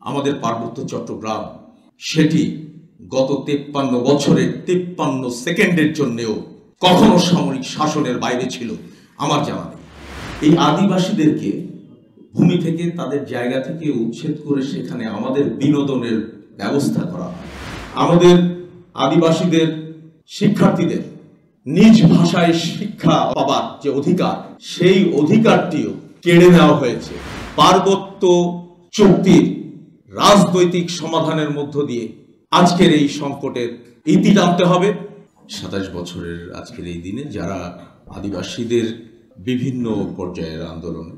আমাদের পার্বত্য চট্টগ্রাম সেটি গত 53 বছরে 53 সেকেন্ডের জন্যেও কখনো সামরিক শাসনের বাইরে ছিল আমার জানা নেই। এই আদিবাসীদেরকে ভূমি থেকে তাদের জায়গা থেকে উচ্ছেদ করে সেখানে আমাদের বিনোদনের ব্যবস্থা করা হয়। আমাদের আদিবাসীদের শিক্ষার্থীদের নিজ ভাষায় শিক্ষা পাবার যে অধিকার, সেই অধিকারটিও কেড়ে নেওয়া হয়েছে। পার্বত্য চুক্তির রাজনৈতিক সমাধানের মধ্য দিয়ে আজকের এই সংকটের ইতি টানতে হবে। 27 বছরের আজকের এই দিনে যারা আদিবাসীদের বিভিন্ন পর্যায়ের আন্দোলনে,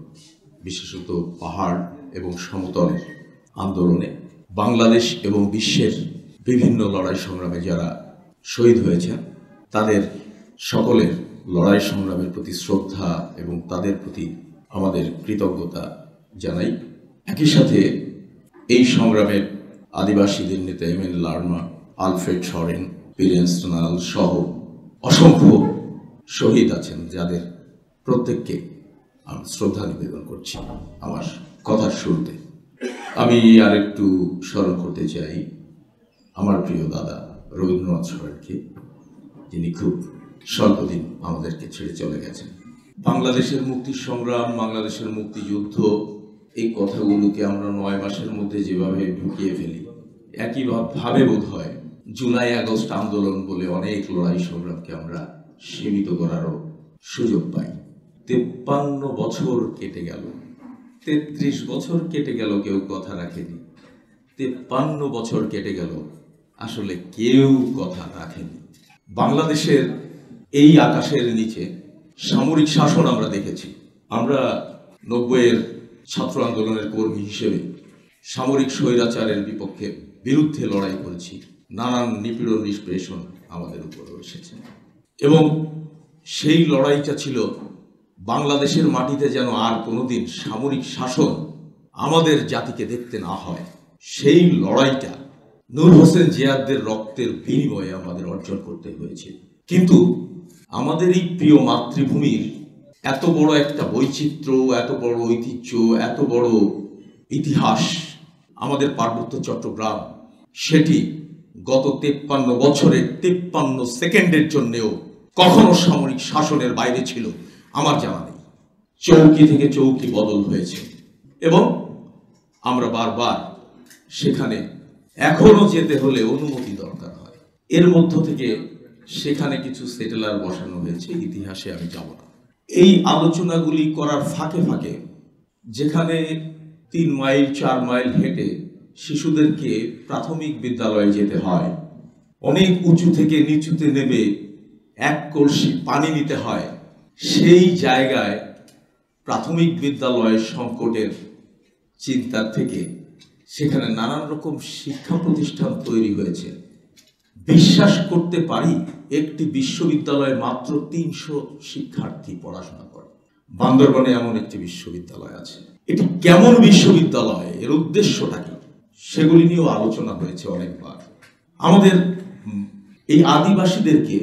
বিশেষত পাহাড় এবং সমতলের আন্দোলনে, বাংলাদেশ এবং বিশ্বের বিভিন্ন লড়াই সংগ্রামে যারা শহীদ হয়েছেন, তাদের সকলের লড়াই সংগ্রামের প্রতি শ্রদ্ধা এবং তাদের প্রতি আমাদের কৃতজ্ঞতা জানাই। একই সাথে এই সংগ্রামে আদিবাসীদের নেতা এমএন লারমা, আলফ্রেড সরেন, বীরেন স্টোনাল সহ অসংখ্য শহীদ আছেন, যাদের প্রত্যেককে আমি শ্রদ্ধা নিবেদন করছি। আমার কথার শুরুতে আমি আরেকটু স্মরণ করতে চাই আমার প্রিয় দাদা রবীন্দ্রনাথ সরেনকে, যিনি খুব স্বল্পদিন আমাদেরকে ছেড়ে চলে গেছেন। বাংলাদেশের মুক্তি সংগ্রাম, বাংলাদেশের মুক্তিযুদ্ধ, এই কথাগুলোকে আমরা 9 মাসের মধ্যে যেভাবে ঢুকিয়ে ফেলি, একইভাবে বোধ হয় জুলাই আগস্ট আন্দোলন বলে অনেক লড়াই সংগ্রামকে আমরা সীমিত করারও সুযোগ পাই। 53 বছর কেটে গেল, 33 বছর কেটে গেল, কেউ কথা রাখেনি। 53 বছর কেটে গেল, আসলে কেউ কথা রাখেনি। বাংলাদেশের এই আকাশের নিচে সামরিক শাসন আমরা দেখেছি। আমরা 90-এর ছাত্র আন্দোলনের কর্মী হিসেবে সামরিক স্বৈরাচারের বিরুদ্ধে লড়াই করেছি। নানান নিপীড়ন নিষ্পেষণ আমাদের উপর এসেছে এবং সেই লড়াইটা ছিল বাংলাদেশের মাটিতে যেন আর কোনোদিন সামরিক শাসন আমাদের জাতিকে দেখতে না হয়। সেই লড়াইটা নূর হোসেন জিয়াদের রক্তের বিনিময়ে আমাদের অর্জন করতে হয়েছে। কিন্তু আমাদের এই প্রিয় মাতৃভূমির এত বড় একটা বৈচিত্র্য, এত বড় ঐতিহ্য, এত বড় ইতিহাস আমাদের পার্বত্য চট্টগ্রাম, সেটি গত 53 বছরে 53 সেকেন্ডের জন্যেও কখনো সামরিক শাসনের বাইরে ছিল আমার জানা নেই। চৌকি থেকে চৌকি বদল হয়েছে এবং আমরা বারবার সেখানে এখনো যেতে হলে অনুমতি দরকার হয়। এর মধ্য থেকে সেখানে কিছু সেটেলার বসানো হয়েছে, ইতিহাসে আমি যাব না। এই আলোচনাগুলি করার ফাঁকে ফাঁকে যেখানে 3 মাইল 4 মাইল হেঁটে শিশুদেরকে প্রাথমিক বিদ্যালয়ে যেতে হয়, অনেক উঁচু থেকে নিচুতে নেমে 1 কলসি পানি নিতে হয়, সেই জায়গায় প্রাথমিক বিদ্যালয়ের সংকটের চিন্তার থেকে সেখানে নানান রকম শিক্ষা প্রতিষ্ঠান তৈরি হয়েছে। বিশ্বাস করতে পারি একটি বিশ্ববিদ্যালয়ে মাত্র 300 শিক্ষার্থী পড়াশোনা করে। বান্দরবানে এমন একটি বিশ্ববিদ্যালয় আছে। এটি কেমন বিশ্ববিদ্যালয়, এর উদ্দেশ্যটা কি, সেগুলি নিয়েও আলোচনা হয়েছে অনেকবার। আমাদের এই আদিবাসীদেরকে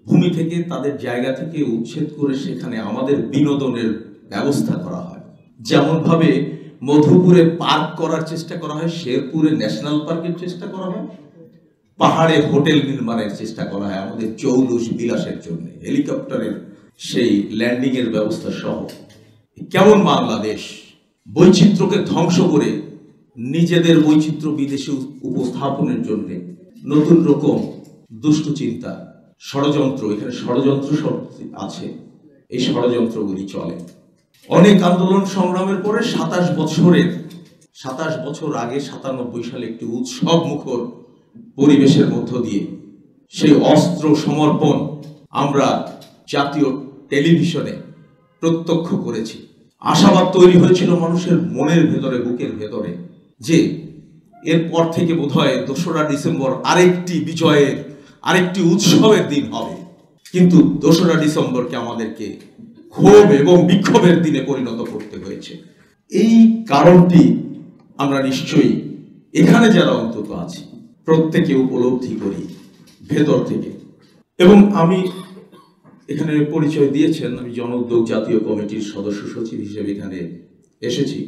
ভূমি থেকে তাদের জায়গা থেকে উচ্ছেদ করে সেখানে আমাদের বিনোদনের ব্যবস্থা করা হয়। যেমনভাবে মধুপুরে পার্ক করার চেষ্টা করা হয়, শেরপুরে ন্যাশনাল পার্কের চেষ্টা করা হয়, পাহাড়ে হোটেল নির্মাণের চেষ্টা করা হয় আমাদের জৌলুস বিলাসের জন্য, হেলিকপ্টারের সেই ল্যান্ডিং এর ব্যবস্থা সহ। কেমন বাংলাদেশ বৈচিত্র্যকে ধ্বংস করে নিজেদের বৈচিত্র্য বিদেশে উপস্থাপনের জন্য নতুন রকম দুষ্টু চিন্তা, ষড়যন্ত্র, এখানে ষড়যন্ত্র আছে, এই ষড়যন্ত্রগুলি চলে। অনেক আন্দোলন সংগ্রামের পরে 27 বছর আগে 97 সালে একটি উৎসব মুখর পরিবেশের মধ্য দিয়ে সেই অস্ত্র সমর্পণ আমরা জাতীয় টেলিভিশনে প্রত্যক্ষ করেছি। আশাবাদ তৈরি হয়েছিল মানুষের মনের ভেতরে, বুকের ভেতরে, যে এরপর থেকে বোধহয় 2রা ডিসেম্বর আরেকটি বিজয়ের, আরেকটি উৎসবের দিন হবে। কিন্তু 2রা ডিসেম্বরকে আমাদেরকে ক্ষোভ এবং বিক্ষোভের দিনে পরিণত করতে হয়েছে। এই কারণটি আমরা নিশ্চয়ই এখানে যারা অন্তত আছি প্রত্যেকে উপলব্ধি করি ভেতর থেকে। এবং আমি এখানে পরিচয় দিয়েছেন, আমি জন উদ্যোগ জাতীয় কমিটির সদস্য সচিব হিসেবে এখানে এসেছি।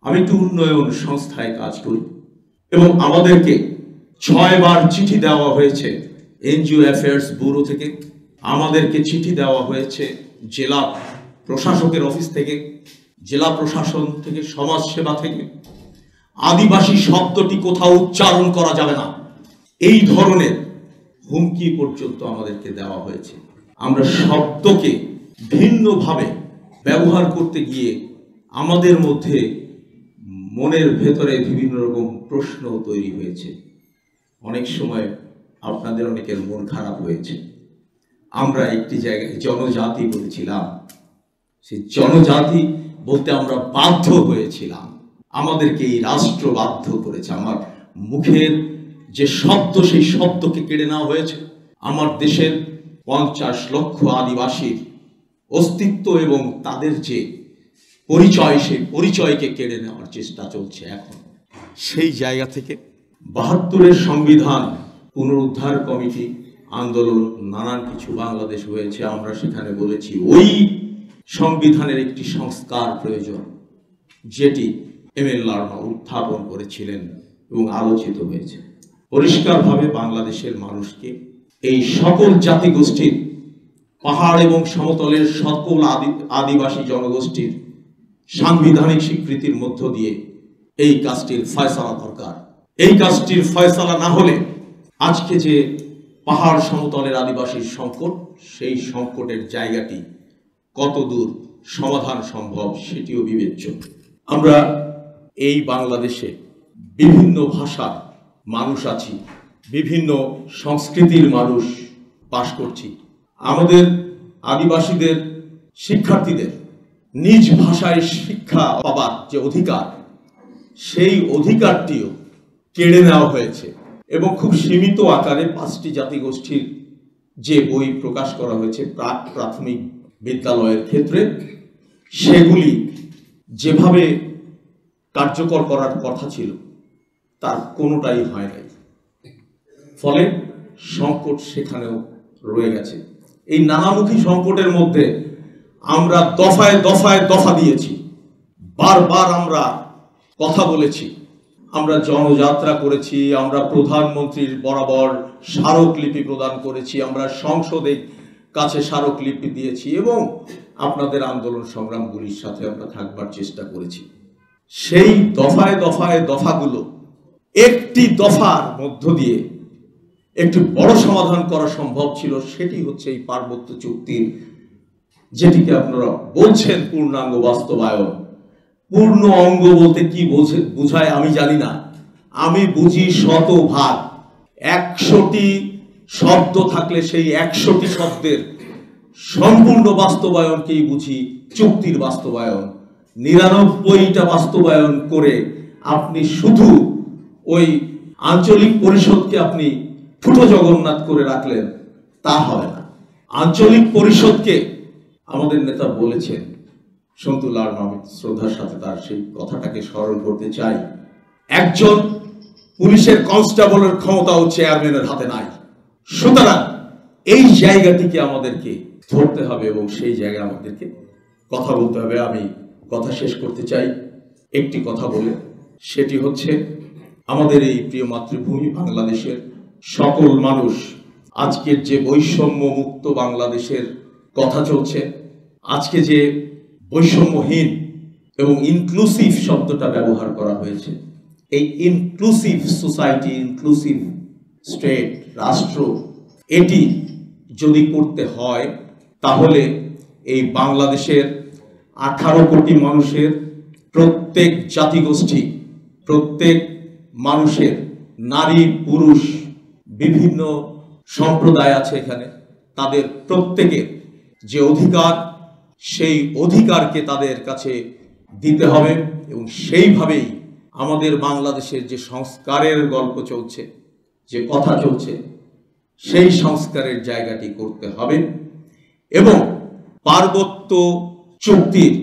আমি একটি উন্নয়ন সংস্থায় কাজ করি এবং আমাদেরকে 6 বার চিঠি দেওয়া হয়েছে এনজিও অ্যাফেয়ার্স ব্যুরো থেকে, আমাদেরকে চিঠি দেওয়া হয়েছে জেলা প্রশাসকের অফিস থেকে, জেলা প্রশাসন থেকে, সমাজ সেবা থেকে। আদিবাসী শব্দটি কোথাও উচ্চারণ করা যাবে না, এই ধরনের হুমকি পর্যন্ত আমাদেরকে দেওয়া হয়েছে। আমরা শব্দকে ভিন্নভাবে ব্যবহার করতে গিয়ে আমাদের মধ্যে মনের ভেতরে বিভিন্ন রকম প্রশ্ন তৈরি হয়েছে। অনেক সময় আপনাদের অনেকের মন খারাপ হয়েছে। আমরা একটি জায়গায় জনজাতি বলেছিলাম, সেই জনজাতি বলতে আমরা বাধ্য হয়েছিলাম, আমাদেরকে এই রাষ্ট্র বাধ্য করেছে। আমার মুখের যে শব্দ, সেই শব্দকে কেড়ে নেওয়া হয়েছে। আমার দেশের 50 লক্ষ আদিবাসীর অস্তিত্ব এবং তাদের যে পরিচয়, সেই পরিচয়কে কেড়ে নেওয়ার চেষ্টা চলছে এখন। সেই জায়গা থেকে 72-এর সংবিধান পুনরুদ্ধার কমিটি আন্দোলন, নানান কিছু বাংলাদেশ হয়েছে। আমরা সেখানে বলেছি ওই সংবিধানের একটি সংস্কার প্রয়োজন, যেটি এম.এল. লারমা উত্থাপন করেছিলেন এবং আলোচিত হয়েছে। পরিষ্কারভাবে বাংলাদেশের মানুষকে এই সকল জাতিগোষ্ঠীর, পাহাড় এবং সমতলের সকল আদিবাসী জনগোষ্ঠীর সাংবিধানিক স্বীকৃতির মধ্য দিয়ে এই কাজটির ফয়সালা দরকার। এই কাজটির ফয়সালা না হলে আজকে যে পাহাড় সমতলের আদিবাসীর সংকট, সেই সংকটের জায়গাটি কতদূর সমাধান সম্ভব সেটিও বিবেচ্য। আমরা এই বাংলাদেশে বিভিন্ন ভাষার মানুষ আছি, বিভিন্ন সংস্কৃতির মানুষ বাস করছি। আমাদের আদিবাসীদের শিক্ষার্থীদের নিজ ভাষায় শিক্ষা পাবার যে অধিকার, সেই অধিকারটিও কেড়ে নেওয়া হয়েছে এবং খুব সীমিত আকারে 5টি জাতিগোষ্ঠীর যে বই প্রকাশ করা হয়েছে প্রাথমিক বিদ্যালয়ের ক্ষেত্রে, সেগুলি যেভাবে কার্যকর করার কথা ছিল তার কোনোটাই হয় নাই। ফলে সংকট সেখানেও রয়ে গেছে। এই নানামুখী সংকটের মধ্যে আমরা দফায় দফায় দফা দিয়েছি, বারবার আমরা কথা বলেছি, আমরা জনযাত্রা করেছি, আমরা প্রধানমন্ত্রীর বরাবর স্মারকলিপি প্রদান করেছি, আমরা সংসদের কাছে স্মারকলিপি দিয়েছি এবং আপনাদের আন্দোলন সংগ্রামগুলির সাথে আমরা থাকবার চেষ্টা করেছি। সেই দফায় দফায় দফাগুলো একটি দফার মধ্য দিয়ে একটি বড় সমাধান করা সম্ভব ছিল। সেটি হচ্ছে এই পার্বত্য চুক্তির, যেটিকে আপনারা বলছেন পূর্ণাঙ্গ বাস্তবায়ন। পূর্ণ অঙ্গ বলতে কি বোঝায় আমি জানি না, আমি বুঝি শতভাগ। 100টি শব্দ থাকলে সেই 100টি শব্দের সম্পূর্ণ বাস্তবায়নকেই বুঝি চুক্তির বাস্তবায়ন। 99টা বাস্তবায়ন করে আপনি শুধু ওই আঞ্চলিক পরিষদকে আপনি ছোটো জগন্নাথ করে রাখলেন, তা হবে না। আঞ্চলিক পরিষদকে আমাদের নেতা বলেছেন, সন্তু লারমা, আমি শ্রদ্ধার সাথে তার সেই কথাটাকে স্মরণ করতে চাই, একজন পুলিশের কনস্টেবলের ক্ষমতাও চেয়ারম্যানের হাতে নাই। সুতরাং এই জায়গাটিকে আমাদেরকে ধরতে হবে এবং সেই জায়গায় আমাদেরকে কথা বলতে হবে। আমি কথা শেষ করতে চাই একটি কথা বলে, সেটি হচ্ছে আমাদের এই প্রিয় মাতৃভূমি বাংলাদেশের সকল মানুষ, আজকের যে বৈষম্য মুক্ত বাংলাদেশের কথা চলছে, আজকে যে বৈষম্যহীন এবং ইনক্লুসিভ শব্দটা ব্যবহার করা হয়েছে, এই ইনক্লুসিভ সোসাইটি, ইনক্লুসিভ স্টেট, রাষ্ট্র, এটি যদি করতে হয় তাহলে এই বাংলাদেশের 18 কোটি মানুষের প্রত্যেক জাতিগোষ্ঠী, প্রত্যেক মানুষের, নারী পুরুষ বিভিন্ন সম্প্রদায় আছে এখানে, তাদের প্রত্যেকের যে অধিকার, সেই অধিকারকে তাদের কাছে দিতে হবে এবং সেইভাবেই আমাদের বাংলাদেশের যে সংস্কারের গল্প চলছে, যে কথা চলছে, সেই সংস্কারের জায়গাটি করতে হবে এবং পার্বত্য চুক্তির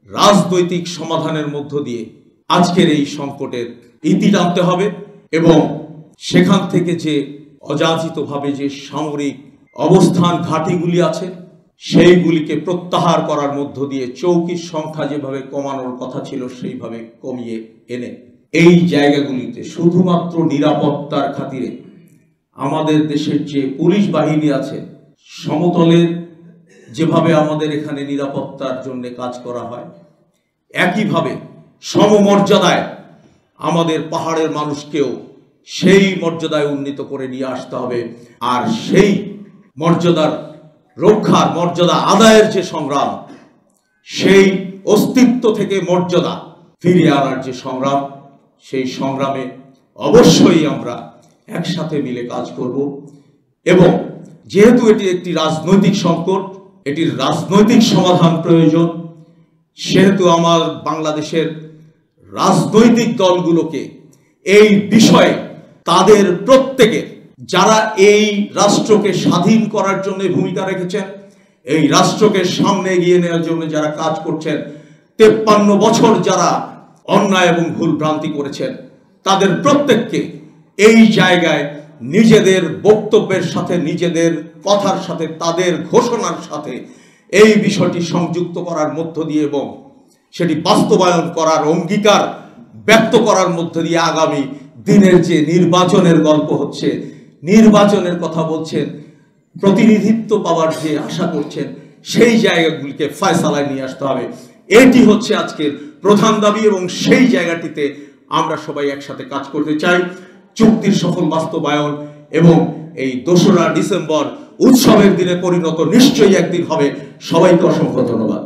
রাজনৈতিক সমাধানের মধ্য দিয়ে আজকের এই সংকটের ইতি টানতে হবে এবং সেখান থেকে যে অযাচিতভাবে যে সামরিক অবস্থান ঘাঁটিগুলি আছে, সেইগুলিকে প্রত্যাহার করার মধ্য দিয়ে চৌকির সংখ্যা যেভাবে কমানোর কথা ছিল সেইভাবে কমিয়ে এনে এই জায়গাগুলিতে শুধুমাত্র নিরাপত্তার খাতিরে আমাদের দেশের যে পুলিশ বাহিনী আছে, সমতলের যেভাবে আমাদের এখানে নিরাপত্তার জন্য কাজ করা হয়, একইভাবে সমমর্যাদায় আমাদের পাহাড়ের মানুষকেও সেই মর্যাদায় উন্নীত করে নিয়ে আসতে হবে। আর সেই মর্যাদার রক্ষার, মর্যাদা আদায়ের যে সংগ্রাম, সেই অস্তিত্ব থেকে মর্যাদা ফিরিয়ে আনার যে সংগ্রাম, সেই সংগ্রামে অবশ্যই আমরা একসাথে মিলে কাজ করব। এবং যেহেতু এটি একটি রাজনৈতিক সংকট, এটির রাজনৈতিক সমাধান প্রয়োজন, সেহেতু আমার বাংলাদেশের রাজনৈতিক দলগুলোকে এই বিষয়ে তাদের প্রত্যেকের, যারা এই রাষ্ট্রকে স্বাধীন করার জন্য ভূমিকা রেখেছেন, এই রাষ্ট্রকে সামনে এগিয়ে নেওয়ার জন্য যারা কাজ করছেন, 53 বছর যারা অন্যায় এবং ভুল ভ্রান্তি করেছেন, তাদের প্রত্যেককে এই জায়গায় নিজেদের বক্তব্যের সাথে, নিজেদের কথার সাথে, তাদের ঘোষণার সাথে এই বিষয়টি সংযুক্ত করার মধ্য দিয়ে এবং সেটি বাস্তবায়ন করার অঙ্গীকার ব্যক্ত করার মধ্য দিয়ে আগামী দিনের যে নির্বাচনের গল্প হচ্ছে, নির্বাচনের কথা বলছেন, প্রতিনিধিত্ব পাওয়ার যে আশা করছেন, সেই জায়গাগুলিকে ফয়সালায় নিয়ে আসতে হবে। এটি হচ্ছে আজকের প্রধান দাবি এবং সেই জায়গাটিতে আমরা সবাই একসাথে কাজ করতে চাই। চুক্তির সফল বাস্তবায়ন এবং এই 2রা ডিসেম্বর উৎসবের দিনে পরিণত নিশ্চয়ই একদিন হবে। সবাইকে অসংখ্য ধন্যবাদ।